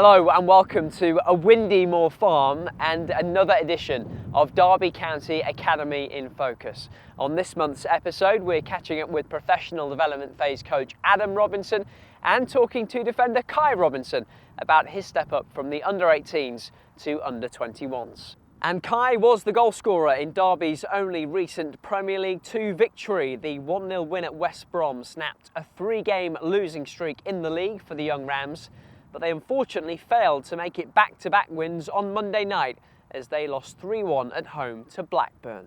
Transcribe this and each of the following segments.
Hello and welcome to a windy Moor Farm and another edition of Derby County Academy in Focus. On this month's episode, we're catching up with professional development phase coach Adam Robinson and talking to defender Kai Robinson about his step up from the under-18s to under-21s. And Kai was the goal scorer in Derby's only recent Premier League 2 victory. The 1-0 win at West Brom snapped a 3-game losing streak in the league for the young Rams, but they unfortunately failed to make it back-to-back wins on Monday night as they lost 3-1 at home to Blackburn.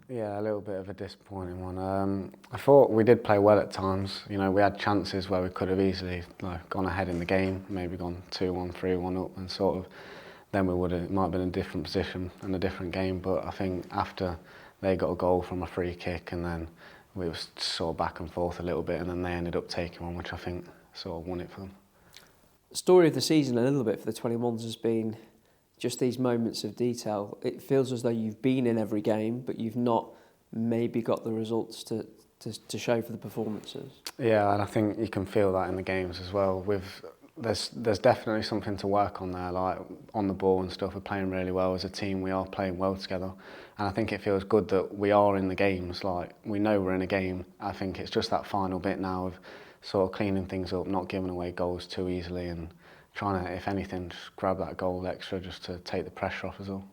Yeah, a little bit of a disappointing one. I thought we did play well at times. You know, we had chances where we could have easily gone ahead in the game, maybe gone 2-1, 3-1 up, and sort of then it might have been a different position and a different game. But I think after they got a goal from a free kick, and then we were sort of back and forth a little bit, and then they ended up taking one, which I think sort of won it for them. Story of the season a little bit for the 21s has been just these moments of detail. It feels as though you've been in every game, but you've not maybe got the results to show for the performances. Yeah, and I think you can feel that in the games as well. There's definitely something to work on there, like on the ball and stuff. We're playing really well as a team. We are playing well together, and I think it feels good that we are in the games. Like, we know we're in a game. I think it's just that final bit now of sort of cleaning things up, not giving away goals too easily, and trying to, if anything, just grab that goal extra just to take the pressure off us all.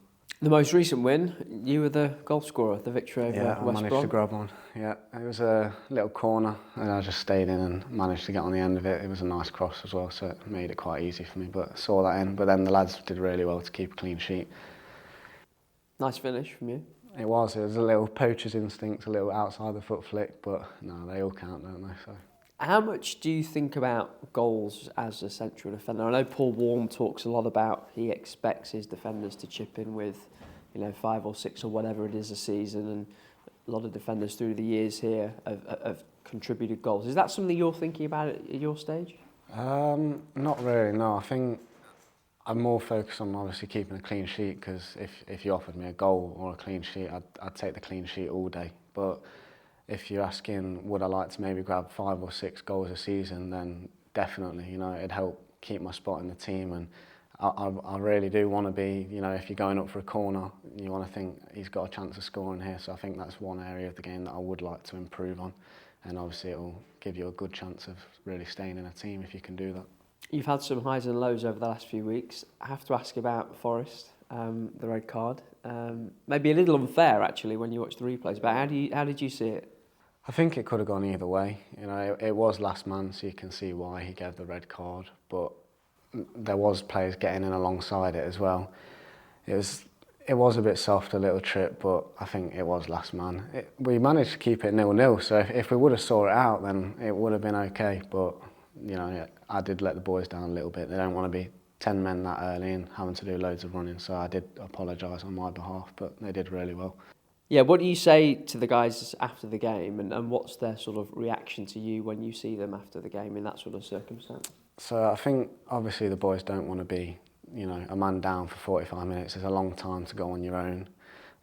The most recent win, you were the goal scorer, the victory over West Brom. Yeah, I managed to grab one. Yeah, it was a little corner and I just stayed in and managed to get on the end of it. It was a nice cross as well, so it made it quite easy for me, but I saw that in. But then the lads did really well to keep a clean sheet. Nice finish from you. It was a little poacher's instinct, a little outside the foot flick, but no, they all count, don't they? So. How much do you think about goals as a central defender? I know Paul Warm talks a lot about he expects his defenders to chip in with, 5 or 6 or whatever it is a season, and a lot of defenders through the years here have contributed goals. Is that something you're thinking about at your stage? Not really, no. I think I'm more focused on obviously keeping a clean sheet, because if you offered me a goal or a clean sheet, I'd take the clean sheet all day. But if you're asking, would I like to maybe grab 5 or 6 goals a season, then definitely, it'd help keep my spot in the team. And I really do want to be, if you're going up for a corner, you want to think he's got a chance of scoring here. So I think that's one area of the game that I would like to improve on. And obviously it'll give you a good chance of really staying in a team if you can do that. You've had some highs and lows over the last few weeks. I have to ask about Forest, the red card. Maybe a little unfair actually when you watch the replays, but how did you see it? I think it could have gone either way. It was last man, so you can see why he gave the red card. But there was players getting in alongside it as well. It was a bit soft, a little trip, but I think it was last man. We managed to keep it 0-0, so if we would have saw it out, then it would have been okay. But I did let the boys down a little bit. They don't want to be 10 men that early and having to do loads of running, so I did apologise on my behalf, but they did really well. Yeah, what do you say to the guys after the game, and what's their sort of reaction to you when you see them after the game in that sort of circumstance? So I think obviously the boys don't want to be, a man down for 45 minutes. It's a long time to go on your own.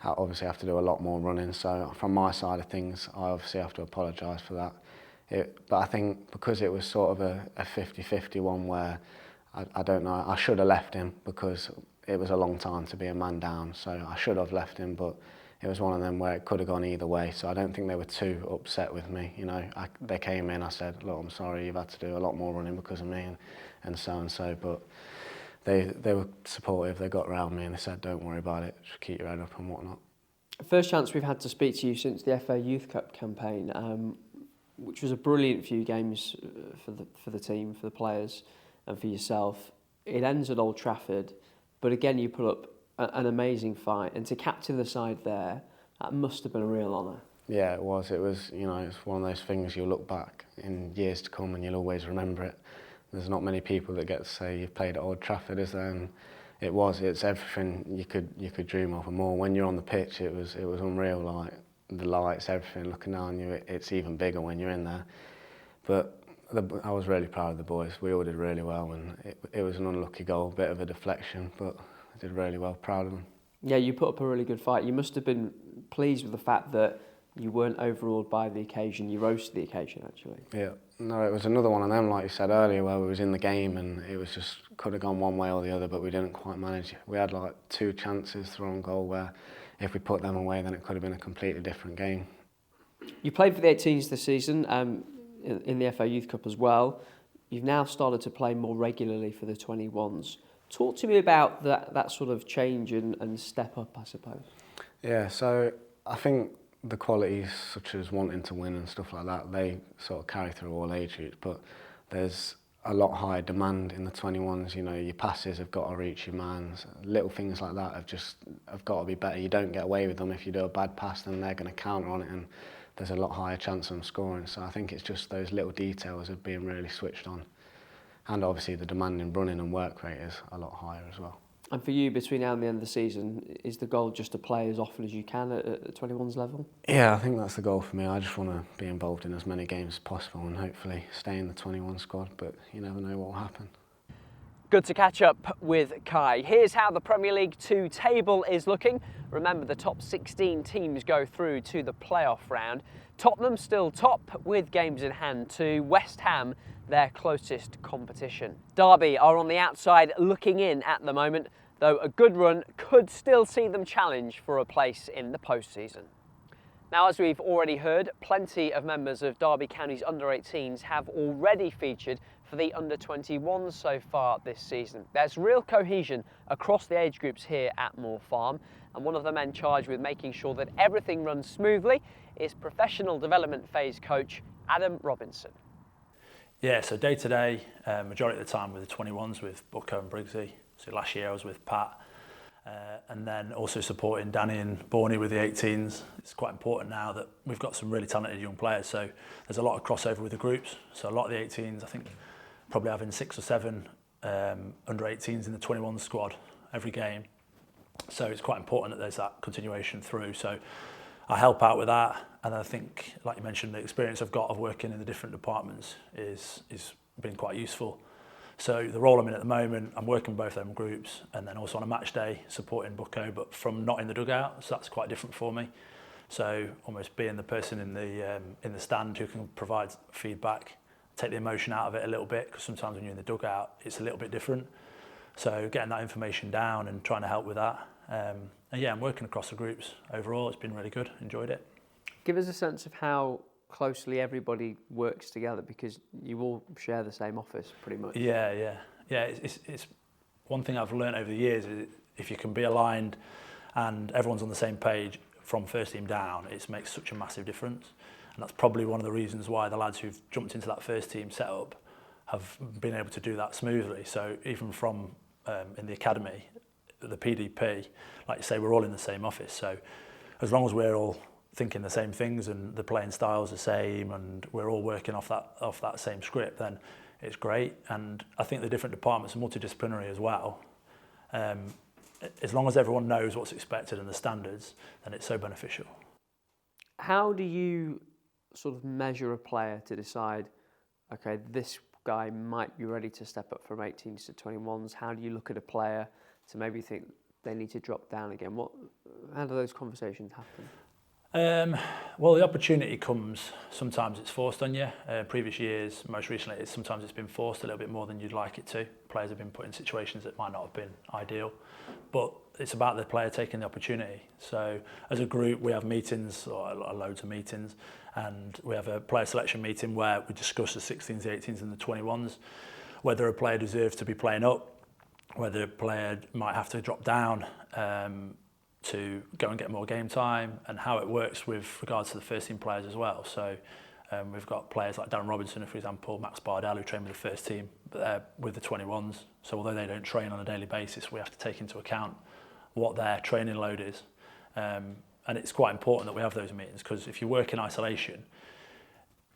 I obviously have to do a lot more running. So from my side of things, I obviously have to apologise for that. But I think because it was sort of a 50-50 one where I don't know, I should have left him because it was a long time to be a man down. So I should have left him, but it was one of them where it could have gone either way, so I don't think they were too upset with me. They came in, I said, look, I'm sorry, you've had to do a lot more running because of me and so, but they were supportive. They got around me and they said, don't worry about it, just keep your head up and whatnot. First chance we've had to speak to you since the FA Youth Cup campaign, which was a brilliant few games for the team, for the players and for yourself. It ends at Old Trafford, but again you put up an amazing fight, and to captain the side there, that must have been a real honour. Yeah, it was. It's one of those things you'll look back in years to come and you'll always remember it. There's not many people that get to say you've played at Old Trafford, is there? And it's everything you could dream of and more. When you're on the pitch, it was unreal. Like the lights, everything looking down on you. It's even bigger when you're in there. But I was really proud of the boys. We all did really well, and it was an unlucky goal, a bit of a deflection, but did really well, proud of them. Yeah, you put up a really good fight. You must have been pleased with the fact that you weren't overawed by the occasion. You rose to the occasion, actually. Yeah, no, it was another one of them, like you said earlier, where we was in the game and it was just could have gone one way or the other, but we didn't quite manage. We had like 2 chances through on goal where if we put them away, then it could have been a completely different game. You played for the 18s this season, in the FA Youth Cup as well. You've now started to play more regularly for the 21s. Talk to me about that sort of change and step up, I suppose. Yeah, so I think the qualities such as wanting to win and stuff like that, they sort of carry through all age groups, but there's a lot higher demand in the 21s. You know, your passes have got to reach your mans. Little things like that have got to be better. You don't get away with them. If you do a bad pass, then they're going to counter on it, and there's a lot higher chance of them scoring. So I think it's just those little details of being really switched on. And obviously the demand in running and work rate is a lot higher as well. And for you, between now and the end of the season, is the goal just to play as often as you can at the 21s level? Yeah, I think that's the goal for me. I just want to be involved in as many games as possible and hopefully stay in the 21 squad, but you never know what will happen. Good to catch up with Kai. Here's how the Premier League 2 table is looking. Remember, the top 16 teams go through to the playoff round. Tottenham still top with games in hand to West Ham, their closest competition. Derby are on the outside looking in at the moment, though a good run could still see them challenge for a place in the postseason. Now, as we've already heard, plenty of members of Derby County's under-18s have already featured for the under-21s so far this season. There's real cohesion across the age groups here at Moor Farm, and one of the men charged with making sure that everything runs smoothly is professional development phase coach Adam Robinson. Yeah, so day to day, majority of the time with the 21s with Bucko and Briggsy. So last year I was with Pat, and then also supporting Danny and Borney with the 18s. It's quite important now that we've got some really talented young players, so there's a lot of crossover with the groups. So a lot of the 18s, I think probably having 6 or 7 under 18s in the 21 squad every game. So it's quite important that there's that continuation through. So I help out with that, and I think, like you mentioned, the experience I've got of working in the different departments is been quite useful. So the role I'm in at the moment, I'm working both them groups, and then also on a match day supporting Bucko, but from not in the dugout, so that's quite different for me. So almost being the person in the stand who can provide feedback, take the emotion out of it a little bit, because sometimes when you're in the dugout, it's a little bit different. So getting that information down and trying to help with that. And yeah, I'm working across the groups. Overall, it's been really good. Enjoyed it. Give us a sense of how closely everybody works together, because you all share the same office pretty much. Yeah. It's one thing I've learned over the years is if you can be aligned and everyone's on the same page from first team down, it makes such a massive difference. And that's probably one of the reasons why the lads who've jumped into that first team setup have been able to do that smoothly. So even from in the academy, the PDP, like you say, we're all in the same office. So as long as we're all thinking the same things and the playing style's the same and we're all working off that same script, then it's great. And I think the different departments are multidisciplinary as well. As long as everyone knows what's expected and the standards, then it's so beneficial. How do you sort of measure a player to decide, okay, this guy might be ready to step up from 18s to 21s? How do you look at a player to maybe think they need to drop down again? How do those conversations happen? Well, the opportunity comes, sometimes it's forced on you. Previous years, most recently, sometimes it's been forced a little bit more than you'd like it to. Players have been put in situations that might not have been ideal, but it's about the player taking the opportunity. So as a group, we have meetings, or loads of meetings, and we have a player selection meeting where we discuss the 16s, the 18s and the 21s, whether a player deserves to be playing up, whether a player might have to drop down to go and get more game time, and how it works with regards to the first team players as well. So we've got players like Darren Robinson, for example, Max Bardell, who train with the first team, but they're with the 21s. So although they don't train on a daily basis, we have to take into account what their training load is. And it's quite important that we have those meetings, because if you work in isolation,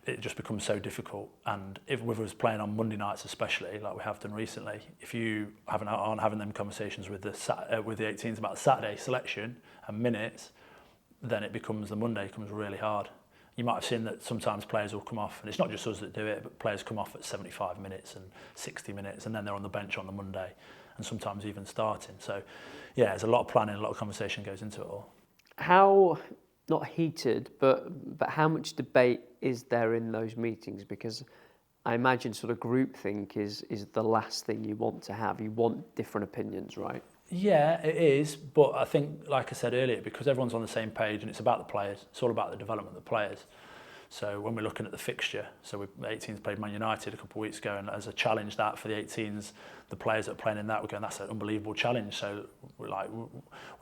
it just becomes so difficult. And if with us playing on Monday nights especially, like we have done recently, if you aren't having them conversations with the 18s about Saturday selection and minutes, then it becomes the Monday becomes really hard. You might have seen that sometimes players will come off, and it's not just us that do it, but players come off at 75 minutes and 60 minutes, and then they're on the bench on the Monday, and sometimes even starting. So yeah, there's a lot of planning, a lot of conversation goes into it all. How, not heated, but how much debate is there in those meetings? Because I imagine sort of groupthink is the last thing you want to have. You want different opinions, right? Yeah, it is, but I think, like I said earlier, because everyone's on the same page and it's about the players, it's all about the development of the players. So when we're looking at the fixture, so the 18s played Man United a couple of weeks ago, and as a challenge that for the 18s, the players that are playing in that, we're going, that's an unbelievable challenge. So we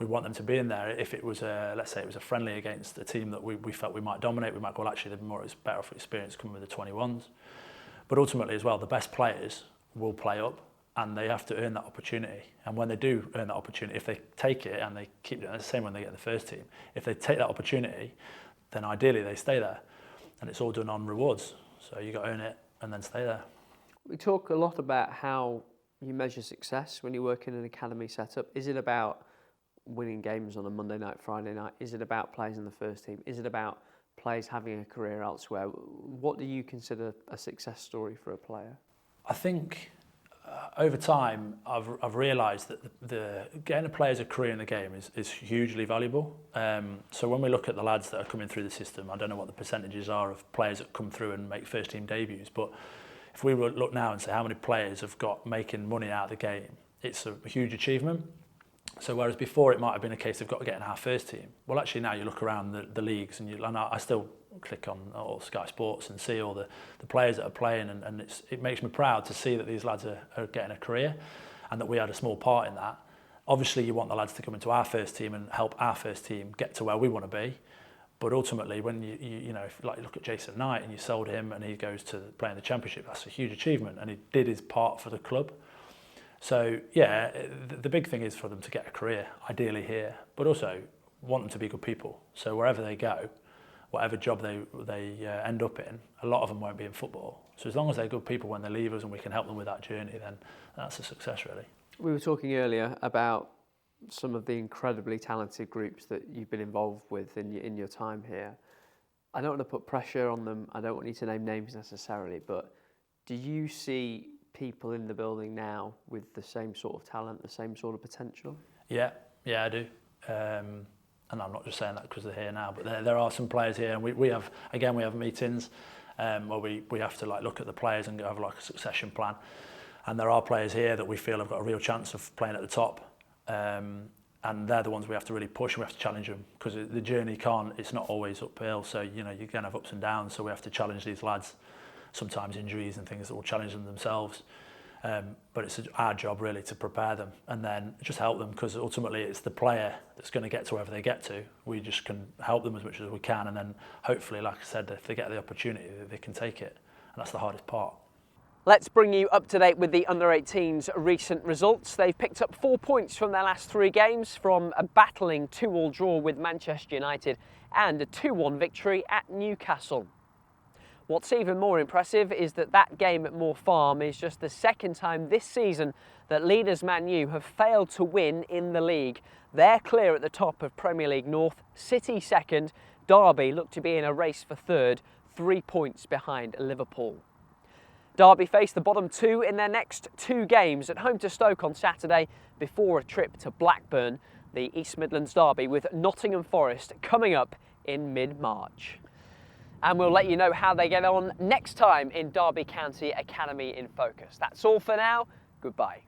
want them to be in there. If it was let's say it was a friendly against a team that we felt we might dominate, we might go, well, actually, it's better for experience coming with the 21s. But ultimately as well, the best players will play up, and they have to earn that opportunity. And when they do earn that opportunity, if they take it and they keep doing it, the same when they get the first team, if they take that opportunity, then ideally they stay there. And it's all done on rewards. So you got to earn it and then stay there. We talk a lot about how you measure success when you work in an academy setup. Is it about winning games on a Monday night, Friday night? Is it about players in the first team? Is it about players having a career elsewhere? What do you consider a success story for a player? I think over time, I've realised that the getting a player's a career in the game is hugely valuable. So when we look at the lads that are coming through the system, I don't know what the percentages are of players that come through and make first team debuts, but if we look now and say how many players have got making money out of the game, it's a huge achievement. So whereas before it might have been a case of got to get in our first team, well actually now you look around the leagues and I still click on all Sky Sports and see all the players that are playing, and it makes me proud to see that these lads are getting a career and that we had a small part in that. Obviously you want the lads to come into our first team and help our first team get to where we want to be, but ultimately when you know, if you look at Jason Knight and you sold him and he goes to play in the Championship, that's a huge achievement, and he did his part for the club. So yeah, the big thing is for them to get a career, ideally here, but also want them to be good people. So wherever they go, whatever job they end up in, a lot of them won't be in football. So as long as they're good people when they leave us and we can help them with that journey, then that's a success really. We were talking earlier about some of the incredibly talented groups that you've been involved with in your time here. I don't want to put pressure on them, I don't want you to name names necessarily, but do you see people in the building now with the same sort of talent, the same sort of potential? Yeah, I do. And I'm not just saying that because they're here now, but there are some players here, and we have meetings where we have to look at the players and have a succession plan. And there are players here that we feel have got a real chance of playing at the top. And they're the ones we have to really push, and we have to challenge them, because the journey it's not always uphill. So, you know, you're going to have ups and downs, so we have to challenge these lads. Sometimes injuries and things that will challenge them themselves. But it's our job really to prepare them and then just help them, because ultimately it's the player that's going to get to wherever they get to. We just can help them as much as we can, and then hopefully, like I said, if they get the opportunity, they can take it. And that's the hardest part. Let's bring you up to date with the under-18's recent results. They've picked up 4 points from their last 3 games, from a battling 2-2 draw with Manchester United and a 2-1 victory at Newcastle. What's even more impressive is that game at Moor Farm is just the second time this season that leaders Man U have failed to win in the league. They're clear at the top of Premier League North, City second, Derby look to be in a race for third, 3 points behind Liverpool. Derby face the bottom 2 in their next 2 games, at home to Stoke on Saturday before a trip to Blackburn, the East Midlands derby, with Nottingham Forest coming up in mid-March. And we'll let you know how they get on next time in Derby County Academy in Focus. That's all for now. Goodbye.